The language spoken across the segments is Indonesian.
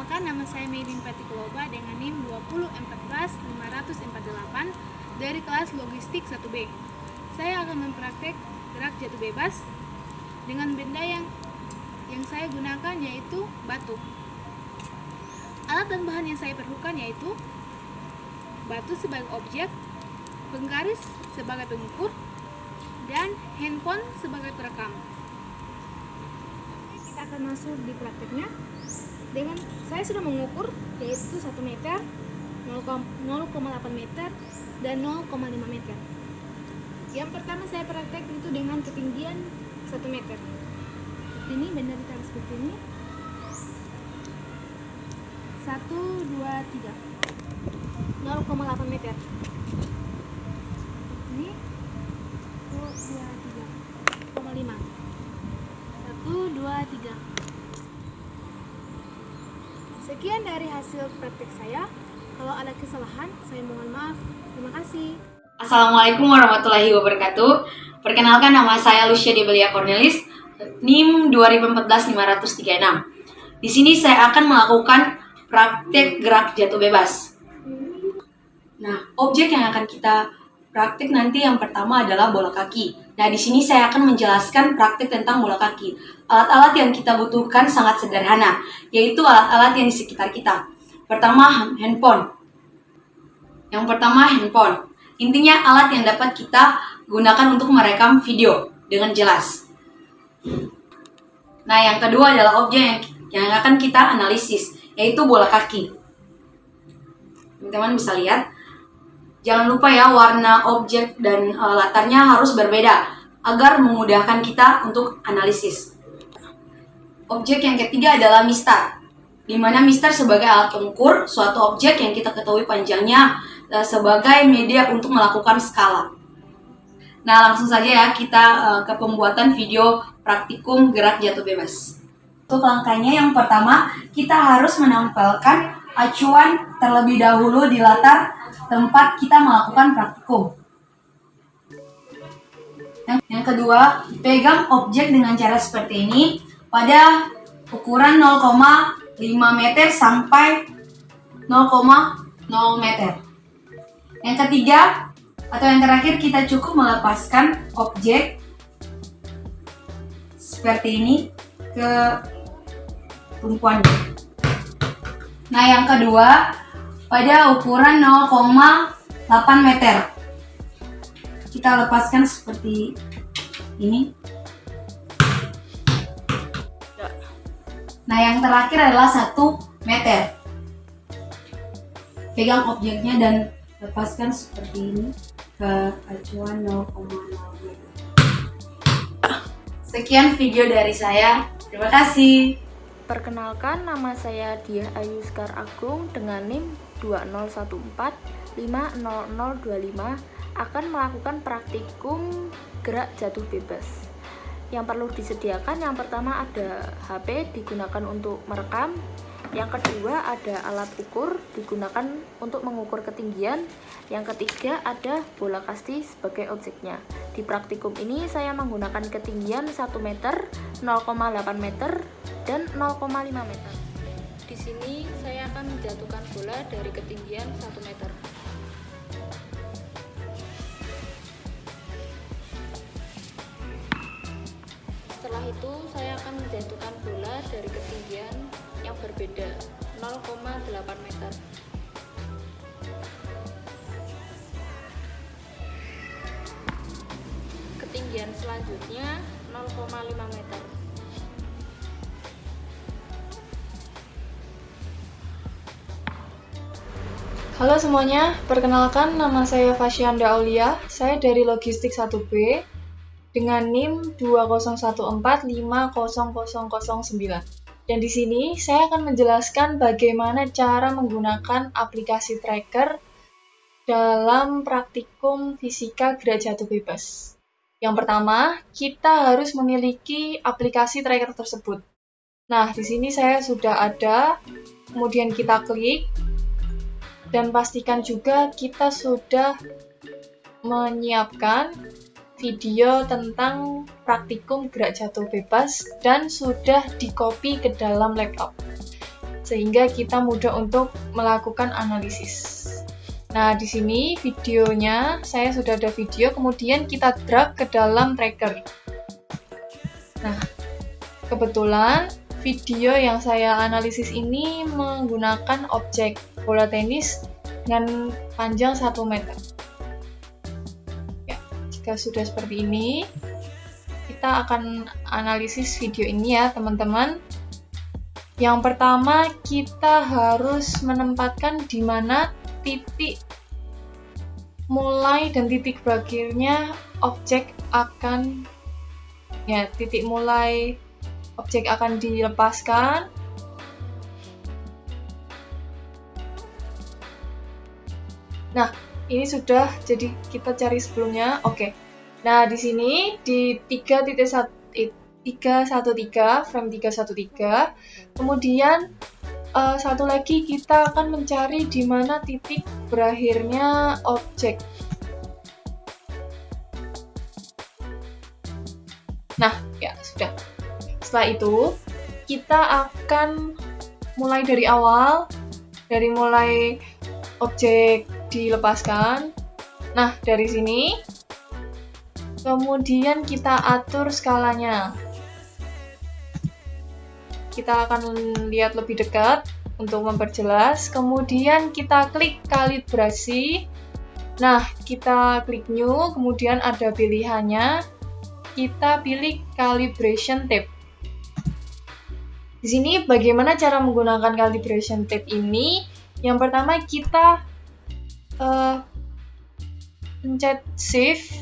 Perkenalkan, nama saya Meilin Patikuloba dengan NIM 2014548 dari kelas Logistik 1B. Saya akan mempraktek gerak jatuh bebas dengan benda yang saya gunakan yaitu batu. Alat dan bahan yang saya perlukan yaitu batu sebagai objek, penggaris sebagai pengukur, dan handphone sebagai perekam. Kita akan masuk di prakteknya. Dengan saya sudah mengukur yaitu 1 meter, 0,8 meter, dan 0,5 meter. Yang pertama saya praktek itu dengan ketinggian 1 meter. Ini benda ditaruh seperti ini. 1, 2, 3. 0,8 meter. Ini 1, 2, 3,5. 1, 2, 3. Sekian dari hasil praktek saya. Kalau ada kesalahan, saya mohon maaf. Terima kasih. Assalamualaikum warahmatullahi wabarakatuh. Perkenalkan, nama saya Lucia Debelia Cornelis, NIM 2014-536. Di sini saya akan melakukan praktek gerak jatuh bebas. Nah, objek yang akan kita praktek nanti yang pertama adalah bola kaki. Nah, di sini saya akan menjelaskan praktek tentang bola kaki. Alat-alat yang kita butuhkan sangat sederhana, yaitu alat-alat yang di sekitar kita. Pertama, handphone. Yang pertama, handphone. Intinya alat yang dapat kita gunakan untuk merekam video dengan jelas. Nah, yang kedua adalah objek yang akan kita analisis, yaitu bola kaki. Teman-teman bisa lihat. Jangan lupa ya, warna objek dan latarnya harus berbeda agar memudahkan kita untuk analisis. Objek yang ketiga adalah mistar, di mana mistar sebagai alat pengukur suatu objek yang kita ketahui panjangnya sebagai media untuk melakukan skala. Nah, langsung saja ya kita ke pembuatan video praktikum gerak jatuh bebas. Untuk langkahnya yang pertama, kita harus menempelkan acuan terlebih dahulu di latar tempat kita melakukan praktikum. Yang kedua, pegang objek dengan cara seperti ini pada ukuran 0,5 meter sampai 0,0 meter. Yang ketiga, atau yang terakhir, kita cukup melepaskan objek seperti ini ke tumpuannya. Nah, yang kedua, pada ukuran 0,8 meter. Kita lepaskan seperti ini. Nah, yang terakhir adalah 1 meter. Pegang objeknya dan lepaskan seperti ini ke acuan 0,0 meter. Sekian video dari saya. Terima kasih. Perkenalkan, nama saya Diah Ayu Sekar Agung dengan NIM 2014-50025 akan melakukan praktikum gerak jatuh bebas. Yang perlu disediakan, yang pertama ada HP digunakan untuk merekam, yang kedua ada alat ukur digunakan untuk mengukur ketinggian, yang ketiga ada bola kasti sebagai objeknya. Di praktikum ini saya menggunakan ketinggian 1 meter, 0,8 meter, dan 0,5 meter. Di sini saya akan menjatuhkan bola dari ketinggian 1 meter. Setelah itu saya akan menjatuhkan bola dari ketinggian yang berbeda, 0,8 meter. Ketinggian selanjutnya 0,5 meter. Halo semuanya, perkenalkan nama saya Fasyanda Aulia, saya dari Logistik 1B dengan NIM 2014-50009. Dan di sini saya akan menjelaskan bagaimana cara menggunakan aplikasi tracker dalam praktikum fisika gerak jatuh bebas. Yang pertama, kita harus memiliki aplikasi tracker tersebut. Nah, di sini saya sudah ada, kemudian kita klik. Dan pastikan juga kita sudah menyiapkan video tentang praktikum gerak jatuh bebas dan sudah di-copy ke dalam laptop. sehingga kita mudah untuk melakukan analisis. Nah, di sini videonya, saya sudah ada video, kemudian kita drag ke dalam tracker. Nah, kebetulan video yang saya analisis ini menggunakan objek bola tenis dengan panjang 1 meter. Ya, jika sudah seperti ini, kita akan analisis video ini ya teman-teman. Yang pertama, kita harus menempatkan di mana titik mulai dan titik berakhirnya objek akan dilepaskan. Nah, ini sudah, jadi kita cari sebelumnya. Oke. Nah, di sini di 313 frame 313. Kemudian satu lagi kita akan mencari di mana titik berakhirnya objek. Nah, ya sudah. Setelah itu, kita akan mulai dari awal, dari mulai objek dilepaskan. Nah, dari sini, kemudian kita atur skalanya. Kita akan lihat lebih dekat untuk memperjelas. Kemudian kita klik kalibrasi. Nah, kita klik new, kemudian ada pilihannya. Kita pilih calibration tape. Di sini bagaimana cara menggunakan calibration tape ini? Yang pertama kita pencet shift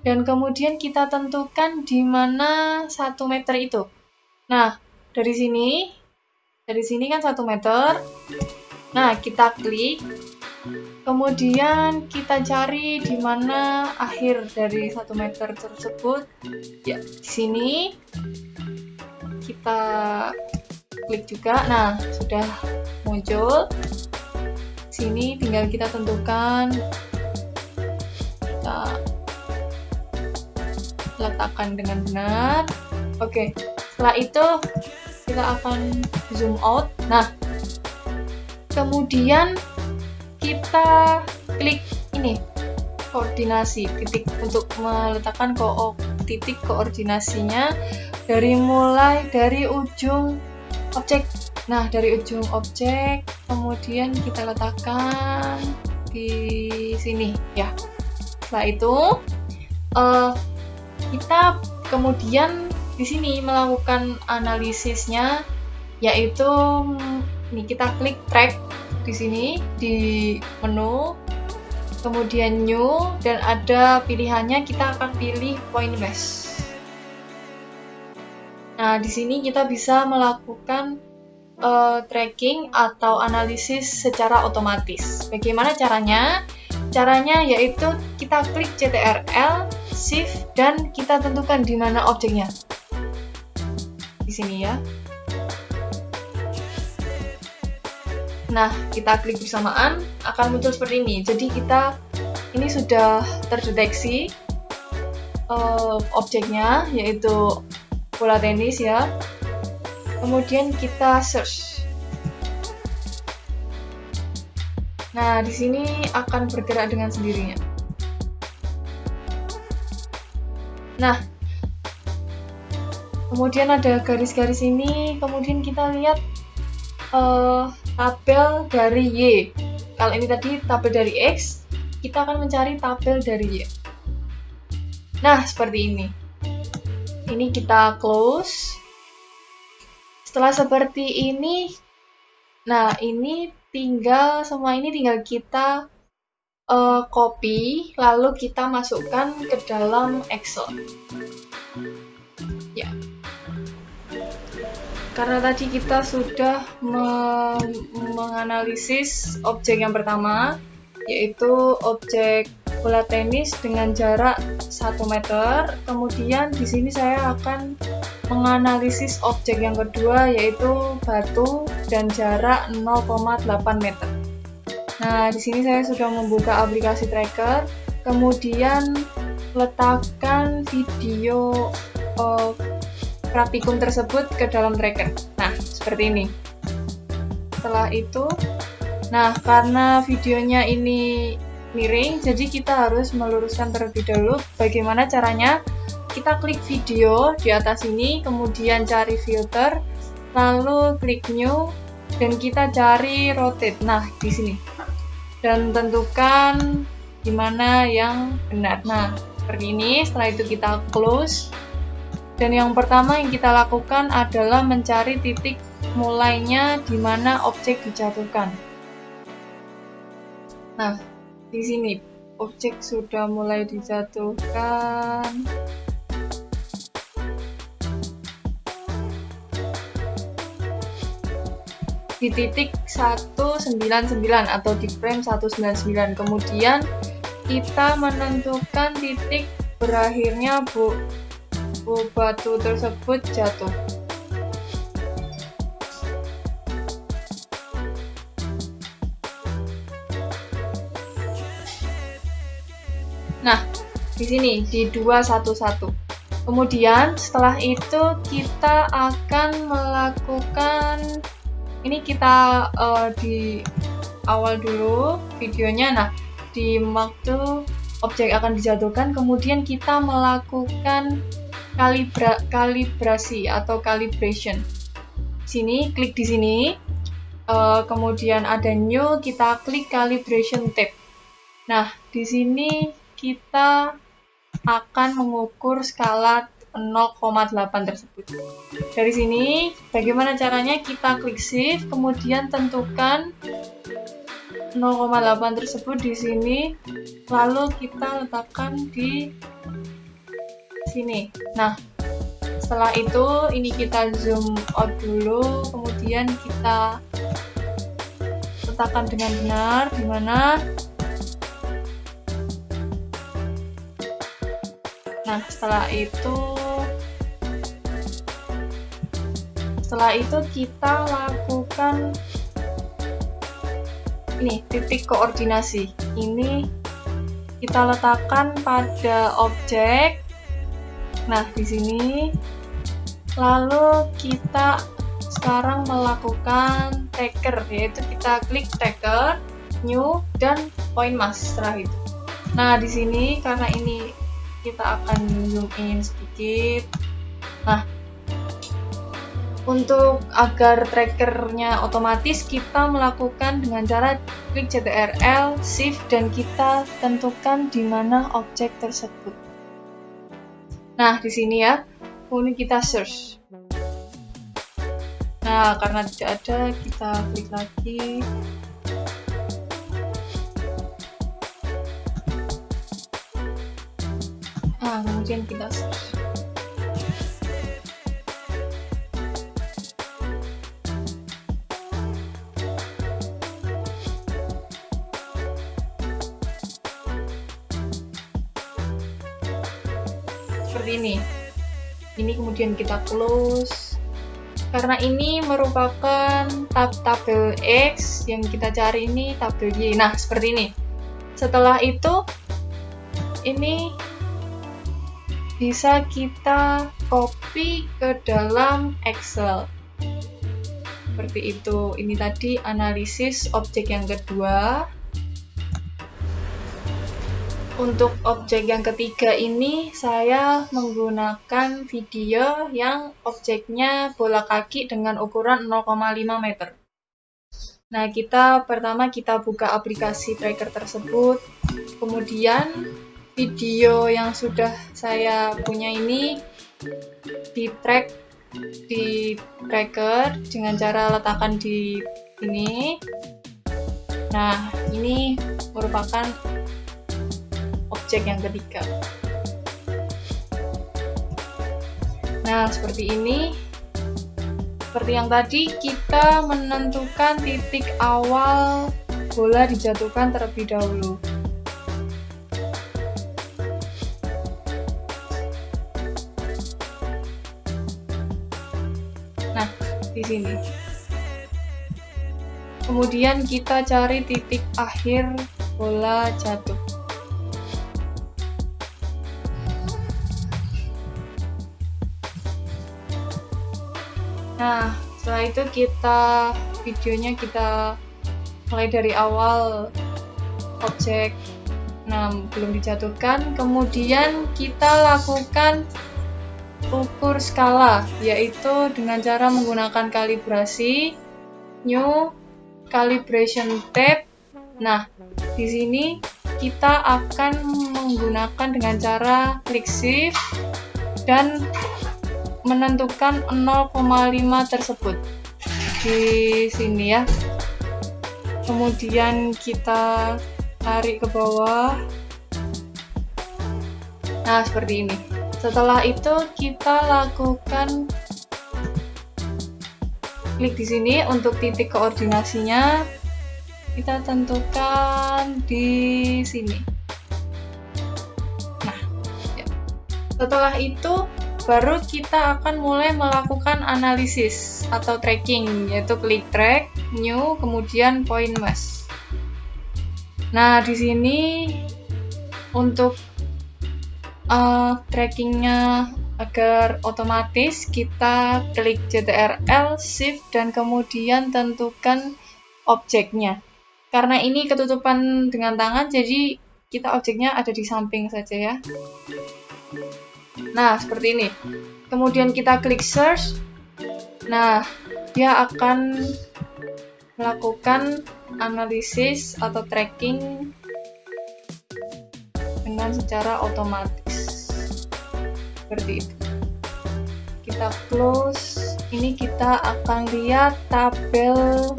dan kemudian kita tentukan di mana 1 meter itu. Nah, dari sini kan 1 meter. Nah, kita klik. Kemudian kita cari di mana akhir dari 1 meter tersebut. Ya, di sini kita klik juga. Nah, sudah muncul. Sini tinggal kita tentukan. Kita letakkan dengan benar. Oke, setelah itu kita akan zoom out. Nah, kemudian kita klik ini koordinasi titik untuk meletakkan titik koordinasinya dari ujung objek. Nah, dari ujung objek kemudian kita letakkan di sini ya. Setelah itu kita kemudian di sini melakukan analisisnya, yaitu ini kita klik track di sini di menu, kemudian new, dan ada pilihannya, kita akan pilih point mesh. Nah, di sini kita bisa melakukan tracking atau analisis secara otomatis. Bagaimana caranya? Caranya yaitu kita klik CTRL, shift, dan kita tentukan di mana objeknya. Di sini ya. Nah, kita klik bersamaan, akan muncul seperti ini. Jadi ini sudah terdeteksi objeknya, yaitu bola tenis ya. Kemudian kita search. Nah, di sini akan bergerak dengan sendirinya. Nah, kemudian ada garis-garis ini, kemudian kita lihat tabel dari Y. Kalau ini tadi tabel dari X, kita akan mencari tabel dari Y. Nah, seperti ini. Ini kita close. Setelah seperti ini, nah ini semua ini tinggal kita copy, lalu kita masukkan ke dalam Excel. Ya. Karena tadi kita sudah menganalisis objek yang pertama, yaitu objek bola tenis dengan jarak 1 meter. Kemudian di sini saya akan menganalisis objek yang kedua, yaitu batu dan jarak 0,8 meter. Nah, di sini saya sudah membuka aplikasi tracker, kemudian letakkan video praktikum tersebut ke dalam tracker. Nah, seperti ini. setelah itu, nah karena videonya ini miring, jadi kita harus meluruskan terlebih dahulu. Bagaimana caranya? Kita klik video di atas ini, kemudian cari filter, lalu klik new, dan kita cari rotate. Nah, di sini. Dan tentukan di mana yang benar. Nah, seperti ini. Setelah itu kita close. Dan yang pertama yang kita lakukan adalah mencari titik mulainya di mana objek dijatuhkan. Nah, di sini objek sudah mulai dijatuhkan. Di titik 199 atau di frame 199. Kemudian kita menentukan titik berakhirnya batu tersebut jatuh. Nah, di sini di 211. Kemudian setelah itu kita akan melakukan ini kita di awal dulu videonya. Nah, di waktu objek akan dijatuhkan, kemudian kita melakukan kalibrasi atau calibration. Sini klik di sini, kemudian ada new, kita klik calibration tab. Nah, di sini kita akan mengukur skala 0,8 tersebut. Dari sini, bagaimana caranya? Kita klik shift, kemudian tentukan 0,8 tersebut di sini, lalu kita letakkan di sini. Nah, setelah itu ini kita zoom out dulu, kemudian kita letakkan dengan benar di mana. Nah, setelah itu kita lakukan ini titik koordinasi. Ini kita letakkan pada objek. Nah, di sini. Lalu kita sekarang melakukan tracker, yaitu kita klik tracker, new, dan point mask setelah itu. Nah, di sini karena ini kita akan zoom in sedikit. Nah, untuk agar trackernya otomatis, kita melakukan dengan cara klik CTRL, shift, dan kita tentukan di mana objek tersebut. Nah, di sini ya, kemudian kita search. Nah, karena tidak ada, kita klik lagi. Nah, kemudian kita search. Seperti ini. Ini kemudian kita close. Karena ini merupakan tabel X, yang kita cari ini tabel Y. Nah, seperti ini. Setelah itu, ini bisa kita copy ke dalam Excel. Seperti itu. Ini tadi analisis objek yang kedua. Untuk objek yang ketiga ini, saya menggunakan video yang objeknya bola kaki dengan ukuran 0,5 meter. Nah, pertama kita buka aplikasi tracker tersebut. Kemudian, video yang sudah saya punya ini di tracker dengan cara letakkan di sini. Nah, ini merupakan objek yang ketiga. Nah, seperti ini. Seperti yang tadi, kita menentukan titik awal bola dijatuhkan terlebih dahulu. Nah, di sini. Kemudian kita cari titik akhir bola jatuh. Nah, setelah itu kita videonya kita mulai dari awal objek belum dijatuhkan, kemudian kita lakukan ukur skala, yaitu dengan cara menggunakan kalibrasi new calibration tape. Nah, di sini kita akan menggunakan dengan cara klik shift dan menentukan 0,5 tersebut di sini ya. Kemudian kita tarik ke bawah. Nah, seperti ini. Setelah itu kita lakukan klik di sini untuk titik koordinasinya. Kita tentukan di sini. Nah, ya. Setelah itu baru kita akan mulai melakukan analisis atau tracking, yaitu klik track, new, kemudian point mesh. Nah, di sini untuk trackingnya agar otomatis, kita klik CTRL, shift, dan kemudian tentukan objeknya. Karena ini ketutupan dengan tangan, jadi kita objeknya ada di samping saja ya. Nah, seperti ini. Kemudian kita klik search. Nah, dia akan melakukan analisis atau tracking dengan secara otomatis. Seperti itu. Kita close. Ini kita akan lihat tabel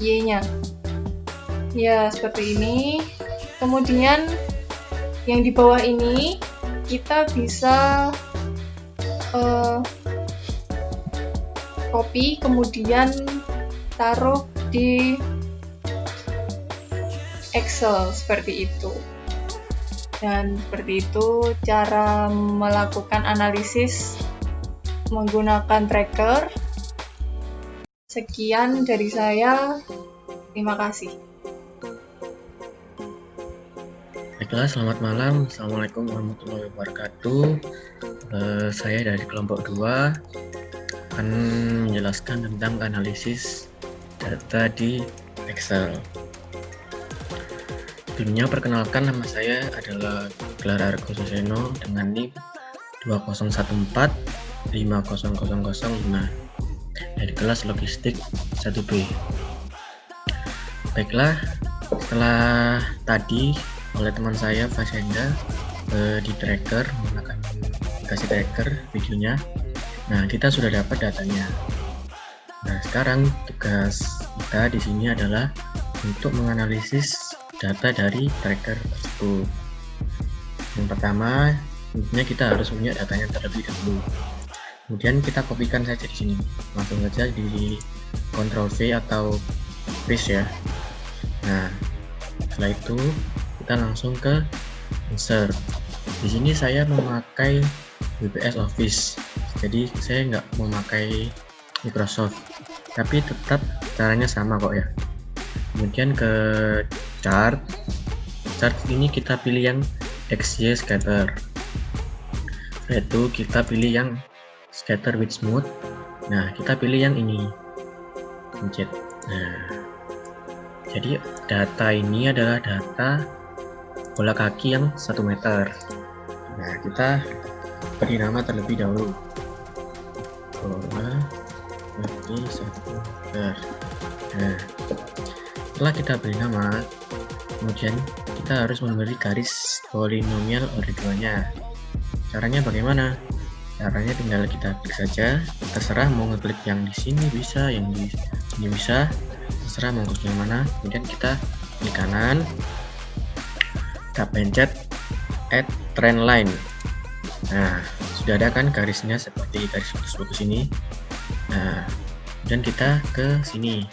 Y-nya. Ya, seperti ini. Kemudian yang di bawah ini kita bisa copy, kemudian taruh di Excel seperti itu. Dan seperti itu cara melakukan analisis menggunakan tracker. Sekian dari saya. Terima kasih. Baiklah, selamat malam. Assalamualaikum warahmatullahi wabarakatuh. Saya dari kelompok 2 akan menjelaskan tentang analisis data di Excel. Sebelumnya perkenalkan, nama saya adalah Gelar Argo Suseno dengan NIM 2014500005 dari kelas logistik 1B. Baiklah, setelah tadi oleh teman saya Fasenda di tracker, menggunakan aplikasi tracker videonya. Nah, kita sudah dapat datanya. Nah, sekarang tugas kita di sini adalah untuk menganalisis data dari tracker tersebut. Yang pertama, tentunya kita harus punya datanya terlebih dahulu. Kemudian kita kopikan saja di sini. Langsung saja di Ctrl V atau paste ya. Nah, setelah itu kita langsung ke insert. Di sini saya memakai WPS Office, jadi saya nggak memakai Microsoft, tapi tetap caranya sama kok ya. Kemudian ke chart ini kita pilih yang XY scatter. Setelah itu kita pilih yang scatter with smooth. Nah, kita pilih yang ini, pencet. Nah, jadi data ini adalah data bola kaki yang 1 meter. Nah, kita beri nama terlebih dahulu, bola kaki 1 meter. Nah, setelah kita beri nama, kemudian kita harus memberi garis polinomial order-nya. Caranya bagaimana? Caranya tinggal kita klik saja, terserah mau ngeklik yang di sini bisa, yang di sini bisa, terserah mau klik yang mana. Kemudian kita klik kanan, kita pencet add trend line. Nah, sudah ada kan garisnya seperti garis putus-putus ini. Nah, dan kita ke sini.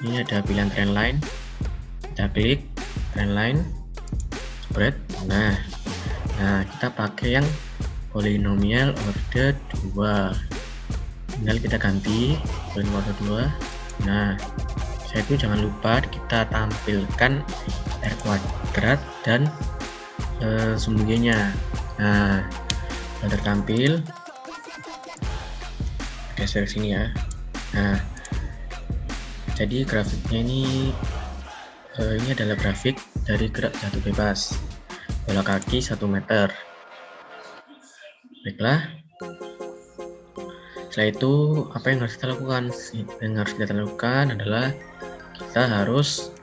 Ini ada pilihan trend line. Kita klik trend line, spread. Nah, kita pakai yang polinomial order 2. Tinggal kita ganti polinomial order 2. Nah, saya itu jangan lupa kita tampilkan R kuadrat dan sumbernya. Nah, sudah tertampil. Geser sini ya. Nah, Jadi grafiknya ini adalah grafik dari gerak jatuh bebas bola kaki 1 meter. Baiklah, setelah itu apa yang harus kita lakukan? Yang harus kita lakukan adalah kita harus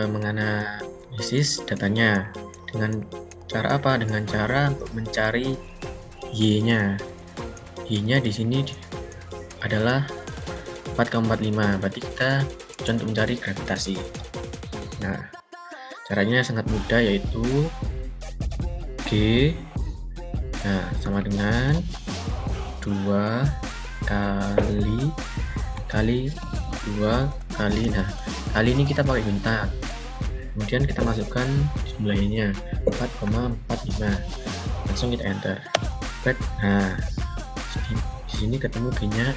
menganalisis datanya. Dengan cara apa? Dengan cara untuk mencari y-nya. Y-nya di sini adalah 4,45. Berarti kita contoh mencari gravitasi. Nah, caranya sangat mudah, yaitu G sama dengan 2 kali 2 kali. Nah, kali ini kita pakai bintang. Kemudian kita masukkan jumlahnya 4,45. Langsung kita enter. Nah, di sini ketemu G-nya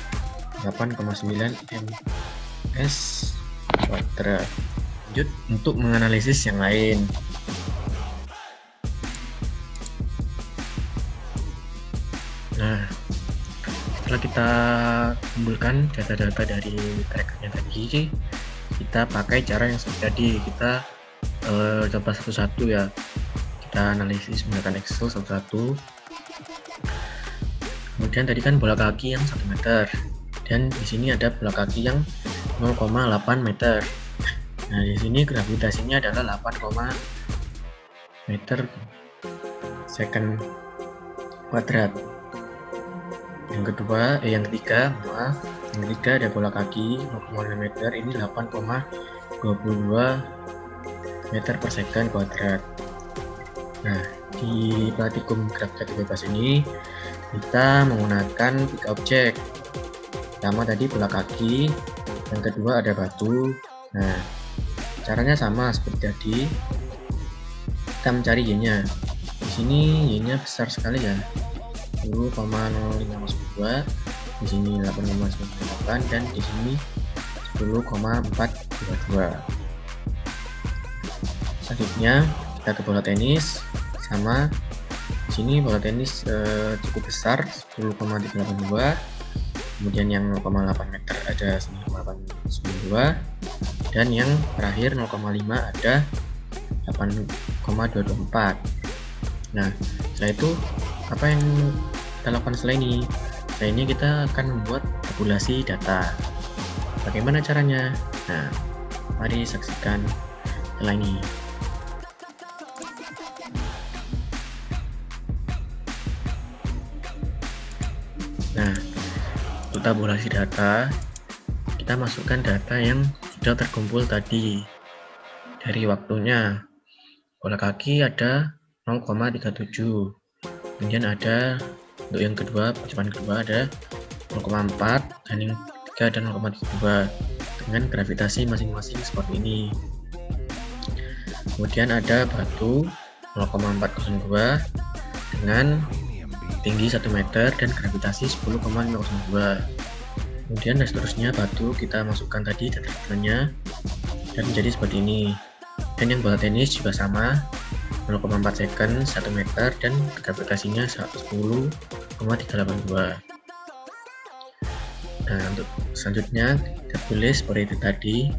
8,9 ms kuadrat. Lanjut untuk menganalisis yang lain. Nah, setelah kita kumpulkan data-data dari trackernya tadi, kita pakai cara yang seperti tadi. Kita coba satu-satu ya. Kita analisis menggunakan Excel satu-satu. Kemudian tadi kan bola kaki yang 1 meter, dan di sini ada bola kaki yang 0,8 meter. Nah, di sini gravitasinya adalah 8, meter second kuadrat. Yang ketiga ada bola kaki 0,5 meter, ini 8,22 meter per second kuadrat. Nah, di praktikum gerak jatuh bebas ini kita menggunakan 3 objek. Pertama tadi bola kaki, yang kedua ada batu. Nah, caranya sama seperti tadi. Kita mencari y-nya. Di sini y-nya besar sekali ya, 10,0502, di sini 8,98, dan di sini 10,422. Selanjutnya kita ke bola tenis, sama di sini bola tenis cukup besar 10,382, kemudian yang 0,8 meter ada 9,892, dan yang terakhir 0,5 ada 8,224. Nah, setelah itu apa yang kita lakukan setelah ini? Setelah ini kita akan membuat tabulasi data. Bagaimana caranya? Nah, mari saksikan setelah ini. Nah, untuk tabulasi data, kita masukkan data yang sudah terkumpul tadi. Dari waktunya, bola kaki ada 0,37. Kemudian ada untuk yang kedua, percobaan kedua ada 0,4, dan yang ketiga ada 0,32 dengan gravitasi masing-masing seperti ini. Kemudian ada batu 0,402 dengan tinggi 1 meter dan gravitasi 10,502. Kemudian dan seterusnya batu kita masukkan tadi data-datanya dan menjadi seperti ini. Dan yang bola tenis juga sama, 0,4 second 1 meter dan gravitasinya 10,382. Nah, untuk selanjutnya kita tulis seperti itu tadi.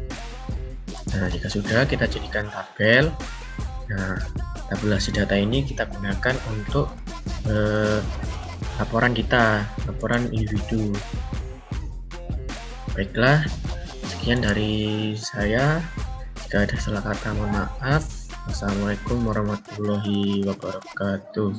Nah, jika sudah, kita jadikan tabel. Nah, tabulasi data ini kita gunakan untuk laporan individu. Baiklah, sekian dari saya. Jika ada salah kata, mohon maaf. Wassalamualaikum warahmatullahi wabarakatuh.